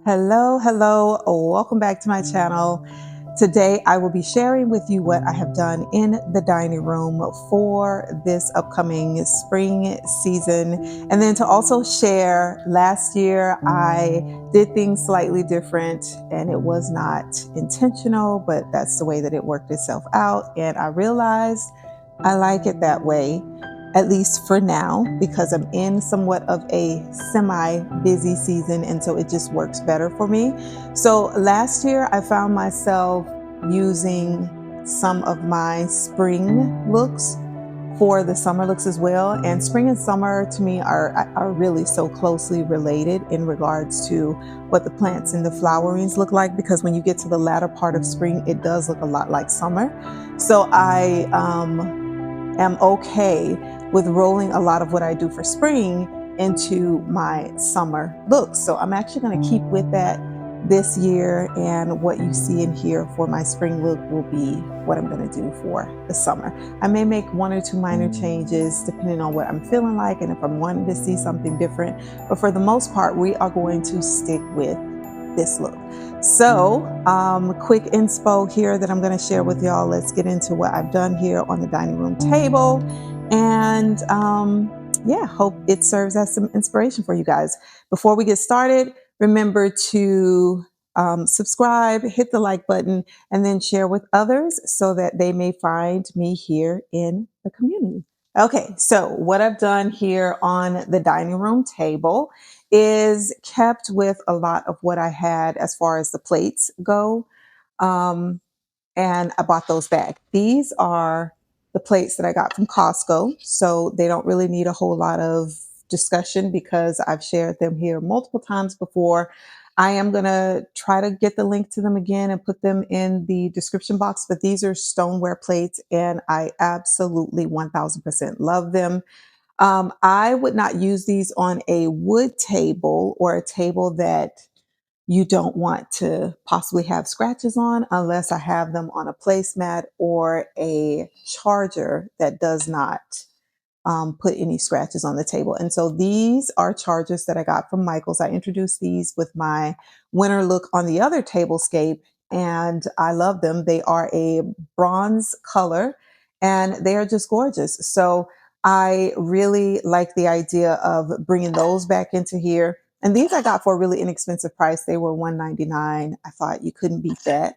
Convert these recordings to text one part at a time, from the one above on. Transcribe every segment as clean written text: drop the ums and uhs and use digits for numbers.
Hello, welcome back to my channel. Today I will be sharing with you what I have done in the dining room for this upcoming spring season, and then to also share last year I did things slightly different and it was not intentional, but that's the way that it worked itself out, and I realized I like it that way, at least for now, because I'm in somewhat of a semi busy season. And so it just works better for me. So last year, I found myself using some of my spring looks for the summer looks as well. And spring and summer to me are really so closely related in regards to what the plants and the flowerings look like, because when you get to the latter part of spring, it does look a lot like summer. So I am okay with rolling a lot of what I do for spring into my summer looks. So I'm actually going to keep with that this year, and what you see in here for my spring look will be what I'm going to do for the summer. I may make one or two minor changes depending on what I'm feeling like and if I'm wanting to see something different, but for the most part we are going to stick with this look. So quick inspo here that I'm going to share with y'all. Let's get into what I've done here on the dining room table, and yeah, hope it serves as some inspiration for you guys. Before we get started, remember to subscribe, hit the like button, and then share with others so that they may find me here in the community. Okay, so what I've done here on the dining room table is kept with a lot of what I had as far as the plates go. Um, and I bought those back. These are the plates that I got from Costco, so they don't really need a whole lot of discussion because I've shared them here multiple times before. I am going to try to get the link to them again and put them in the description box, but these are stoneware plates and I absolutely 1000% love them. I would not use these on a wood table or a table that you don't want to possibly have scratches on, unless I have them on a placemat or a charger that does not put any scratches on the table. And so these are chargers that I got from Michael's. I introduced these with my winter look on the other tablescape, and I love them. They are a bronze color and they are just gorgeous. So I really like the idea of bringing those back into here. And these I got for a really inexpensive price. They were $1.99. I thought you couldn't beat that.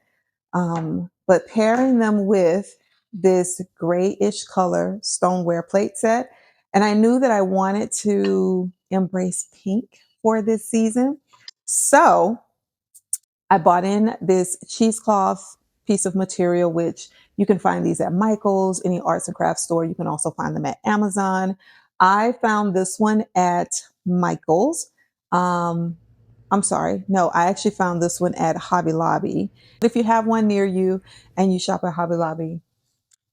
But pairing them with this grayish color stoneware plate set, and I knew that I wanted to embrace pink for this season. So I bought in this cheesecloth piece of material, which you can find these at Michael's, any arts and crafts store. You can also find them at Amazon. I found this one at Michael's. Um, I'm sorry. No, I actually found this one at Hobby Lobby. If you have one near you and you shop at Hobby Lobby,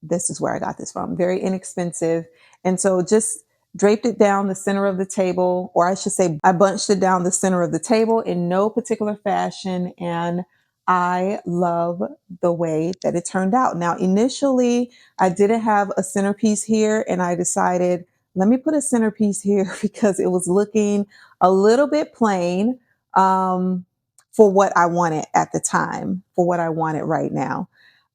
this is where I got this from. Very inexpensive. And so just draped it down the center of the table, or I should say, I bunched it down the center of the table in no particular fashion. And I love the way that it turned out. Now, initially, I didn't have a centerpiece here, and I decided, let me put a centerpiece here because it was looking a little bit plain for what I wanted at the time, for what I wanted right now.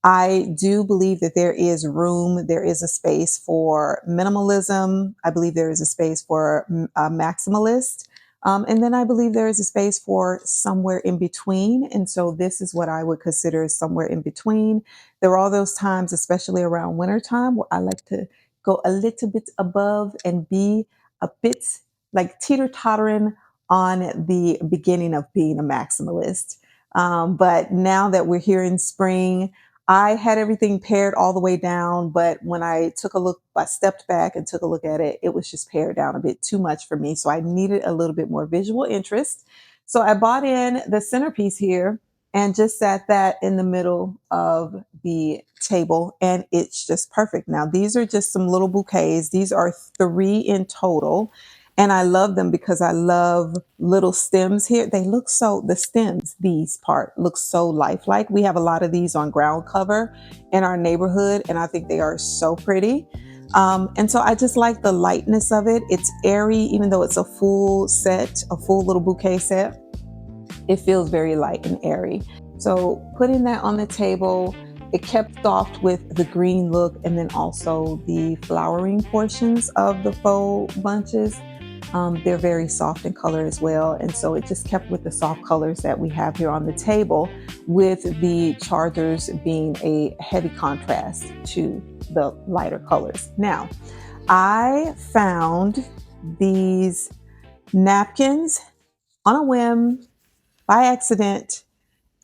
I do believe that there is room, there is a space for minimalism. I believe there is a space for a maximalist. And then I believe there is a space for somewhere in between. And so this is what I would consider somewhere in between. There are all those times, especially around wintertime, where I like to go a little bit above and be a bit like teeter-tottering on the beginning of being a maximalist. But now that we're here in spring, I had everything pared all the way down, but when I took a look, I stepped back and took a look at it, it was just pared down a bit too much for me. So I needed a little bit more visual interest. So I bought in the centerpiece here and just sat that in the middle of the table, and it's just perfect. Now, these are just some little bouquets. These are three in total. And I love them because I love little stems here. They look so, the stems, these part looks so lifelike. We have a lot of these on ground cover in our neighborhood, and I think they are so pretty. And so I just like the lightness of it. It's airy, even though it's a full set, a full little bouquet set. It feels very light and airy. So putting that on the table, it kept soft with the green look and then also the flowering portions of the faux bunches. They're very soft in color as well. And so it just kept with the soft colors that we have here on the table, with the chargers being a heavy contrast to the lighter colors. Now, I found these napkins on a whim by accident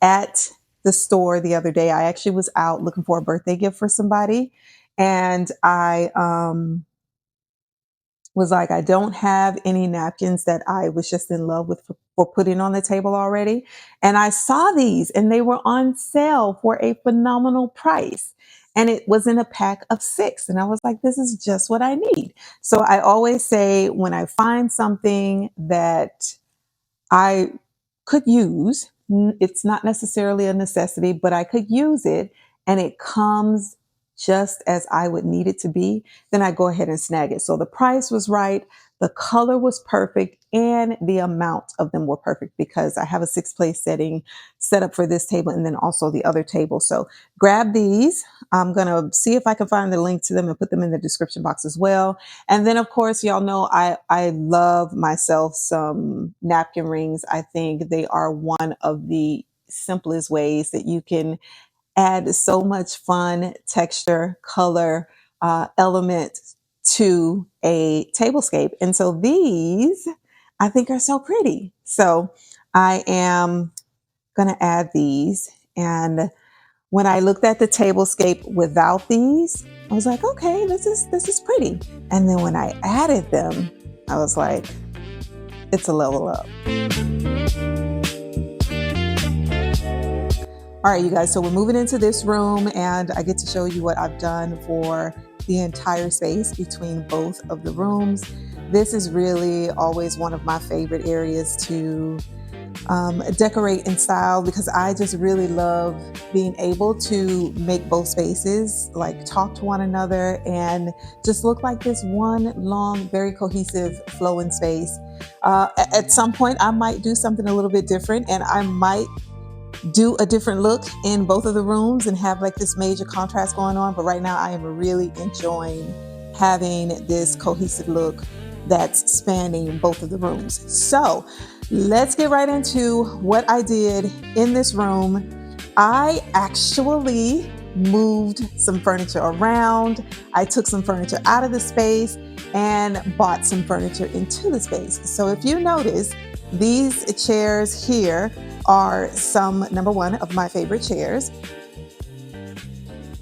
at the store the other day. I actually was out looking for a birthday gift for somebody, and I was like, I don't have any napkins that I was just in love with for putting on the table already. And I saw these and they were on sale for a phenomenal price. And it was in a pack of 6. And I was like, this is just what I need. So I always say, when I find something that I could use. It's not necessarily a necessity, but I could use it and it comes just as I would need it to be, then I go ahead and snag it. So the price was right, the color was perfect, and the amount of them were perfect because I have a 6 place setting set up for this table and then also the other table. So grab these. I'm going to see if I can find the link to them and put them in the description box as well. And then, of course, y'all know I love myself some napkin rings. I think they are one of the simplest ways that you can add so much fun, texture, color, element to a tablescape. And so these I think are so pretty. So I am going to add these. And when I looked at the tablescape without these, I was like, okay, this is pretty. And then when I added them, I was like, it's a level up. All right, you guys, so we're moving into this room and I get to show you what I've done for the entire space between both of the rooms. This is really always one of my favorite areas to decorate in style, because I just really love being able to make both spaces like talk to one another and just look like this one long, very cohesive flowing space. At some point, I might do something a little bit different and I might do a different look in both of the rooms and have like this major contrast going on. But right now I am really enjoying having this cohesive look that's spanning both of the rooms. So let's get right into what I did in this room. I actually moved some furniture around. I took some furniture out of the space and bought some furniture into the space. So if you notice, these chairs here are some, number one, of my favorite chairs.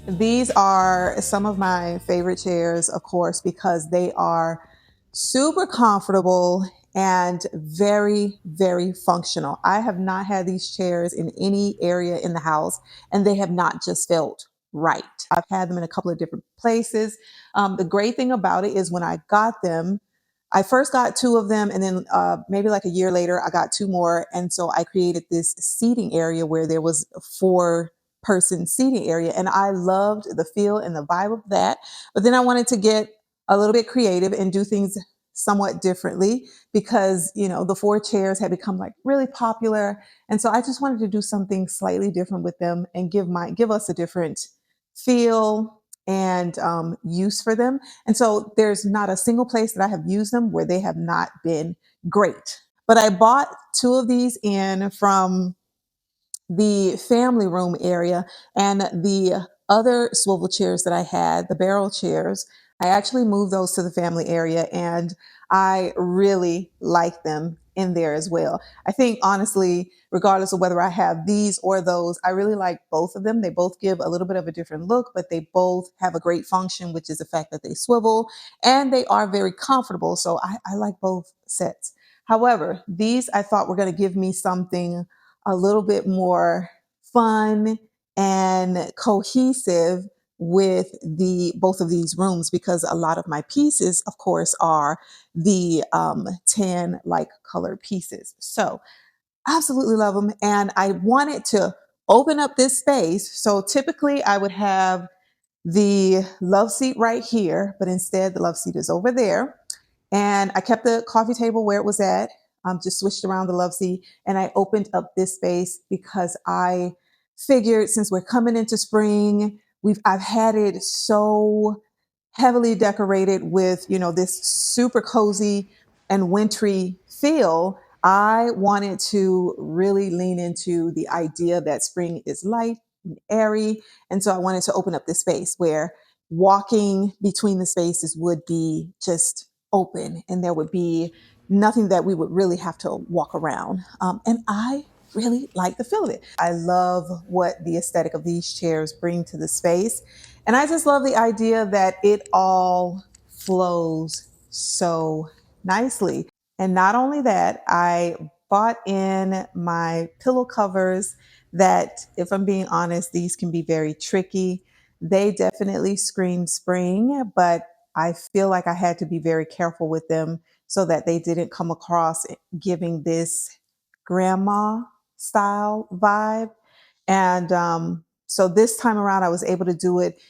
These are some of my favorite chairs, of course, because they are super comfortable and very, very functional. I have not had these chairs in any area in the house, and they have not just felt right. I've had them in a couple of different places. The great thing about it is when I got them, I first got 2 of them, and then maybe like a year later, I got 2 more. And so I created this seating area where there was a 4-person seating area. And I loved the feel and the vibe of that. But then I wanted to get a little bit creative and do things somewhat differently because, you know, the 4 chairs had become like really popular. And so I just wanted to do something slightly different with them and give us a different feel and use for them. And so there's not a single place that I have used them where they have not been great. But I bought 2 of these in from the family room area, and the other swivel chairs that I had, the barrel chairs, I actually moved those to the family area and I really like them in there as well. I think honestly, regardless of whether I have these or those, I really like both of them. They both give a little bit of a different look, but they both have a great function, which is the fact that they swivel and they are very comfortable. So I like both sets. However, these I thought were going to give me something a little bit more fun and cohesive with the both of these rooms, because a lot of my pieces, of course, are the tan like color pieces. So absolutely love them. And I wanted to open up this space. So typically I would have the love seat right here, but instead the love seat is over there. And I kept the coffee table where it was at. just switched around the love seat, and I opened up this space because I figured since we're coming into spring, I've had it so heavily decorated with, this super cozy and wintry feel. I wanted to really lean into the idea that spring is light and airy. And so I wanted to open up this space where walking between the spaces would be just open and there would be nothing that we would really have to walk around. And I really like the feel of it. I love what the aesthetic of these chairs bring to the space. And I just love the idea that it all flows so nicely. And not only that, I bought in my pillow covers that, if I'm being honest, these can be very tricky. They definitely scream spring, but I feel like I had to be very careful with them so that they didn't come across giving this grandma style vibe. And so this time around, I was able to do it.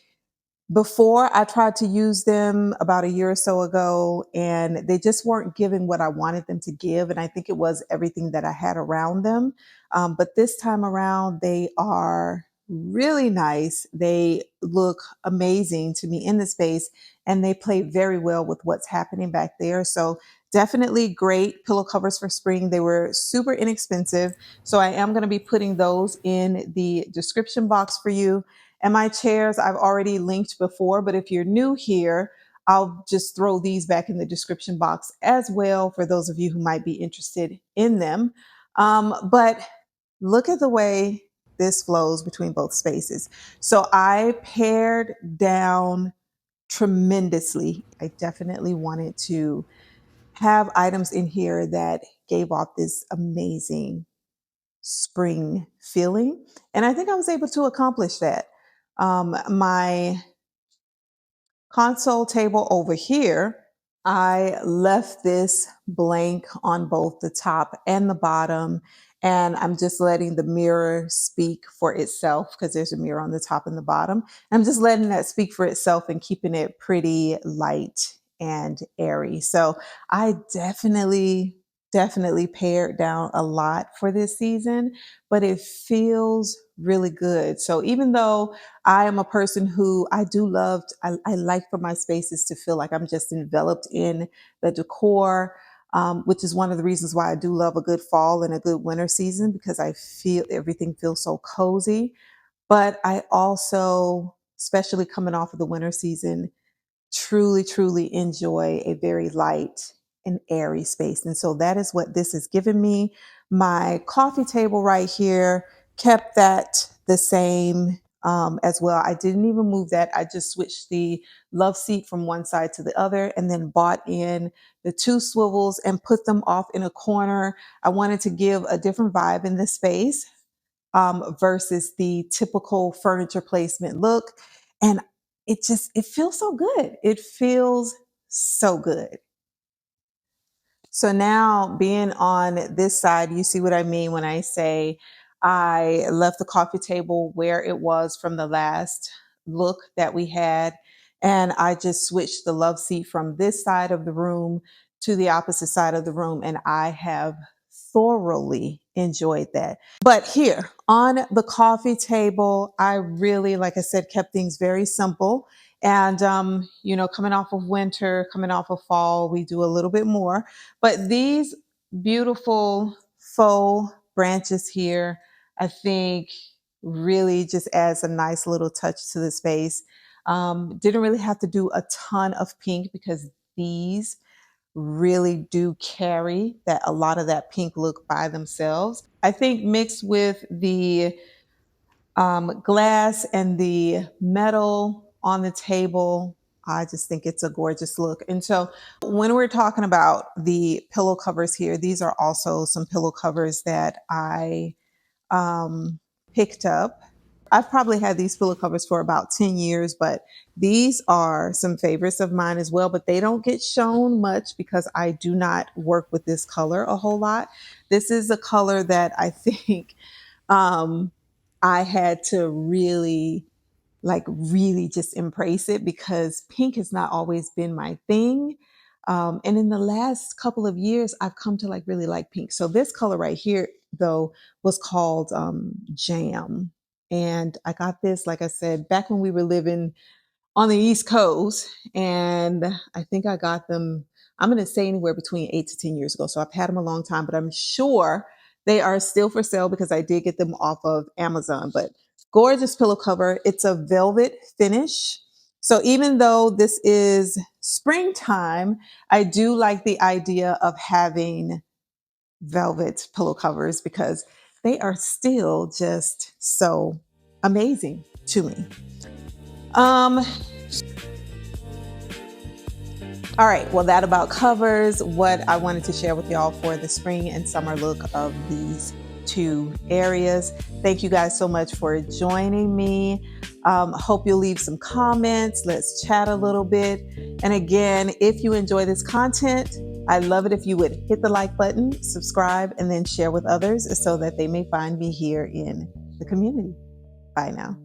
Before, I tried to use them about a year or so ago, and they just weren't giving what I wanted them to give. And I think it was everything that I had around them. But this time around, they are really nice. They look amazing to me in the space, and they play very well with what's happening back there. So definitely great pillow covers for spring. They were super inexpensive. So I am going to be putting those in the description box for you. And my chairs, I've already linked before, but if you're new here, I'll just throw these back in the description box as well for those of you who might be interested in them. But look at the way this flows between both spaces. So I pared down tremendously. I definitely wanted to have items in here that gave off this amazing spring feeling. And I think I was able to accomplish that. My console table over here, I left this blank on both the top and the bottom. And I'm just letting the mirror speak for itself because there's a mirror on the top and the bottom. I'm just letting that speak for itself and keeping it pretty light and airy. So I definitely pared down a lot for this season, but it feels really good. So even though I am a person who I do love, I like for my spaces to feel like I'm just enveloped in the decor, which is one of the reasons why I do love a good fall and a good winter season because I feel everything feels so cozy. But I also, especially coming off of the winter season, truly enjoy a very light and airy space. And so that is what this has given me. My coffee table right here kept that the same as well. I didn't even move that. I just switched the love seat from one side to the other and then bought in the two swivels and put them off in a corner. I wanted to give a different vibe in the space versus the typical furniture placement look. And it feels so good. It feels so good. So now being on this side, you see what I mean when I say I left the coffee table where it was from the last look that we had. And I just switched the love seat from this side of the room to the opposite side of the room. And I have thoroughly enjoyed that. But here on the coffee table, I really, like I said, kept things very simple. And, coming off of winter, coming off of fall, we do a little bit more. But these beautiful faux branches here, I think really just adds a nice little touch to the space. Didn't really have to do a ton of pink because these really do carry that a lot of that pink look by themselves. I think mixed with the glass and the metal on the table, I just think it's a gorgeous look. And so when we're talking about the pillow covers here, these are also some pillow covers that I picked up. I've probably had these pillow covers for about 10 years, but these are some favorites of mine as well, but they don't get shown much because I do not work with this color a whole lot. This is a color that I think um, I had to really just embrace it because pink has not always been my thing. And in the last couple of years, I've come to like really like pink. So this color right here, though, was called Jam. And I got this, like I said, back when we were living on the East Coast. And I think I got them, I'm going to say anywhere between 8 to 10 years ago. So I've had them a long time, but I'm sure they are still for sale because I did get them off of Amazon. But gorgeous pillow cover. It's a velvet finish. So even though this is springtime, I do like the idea of having velvet pillow covers because they are still just so amazing to me. Um, All right, well, that about covers what I wanted to share with y'all for the spring and summer look of these two areas. Thank you guys so much for joining me. Hope you'll leave some comments. Let's chat a little bit. And again, if you enjoy this content, I'd love it if you would hit the like button, subscribe, and then share with others so that they may find me here in the community. Bye now.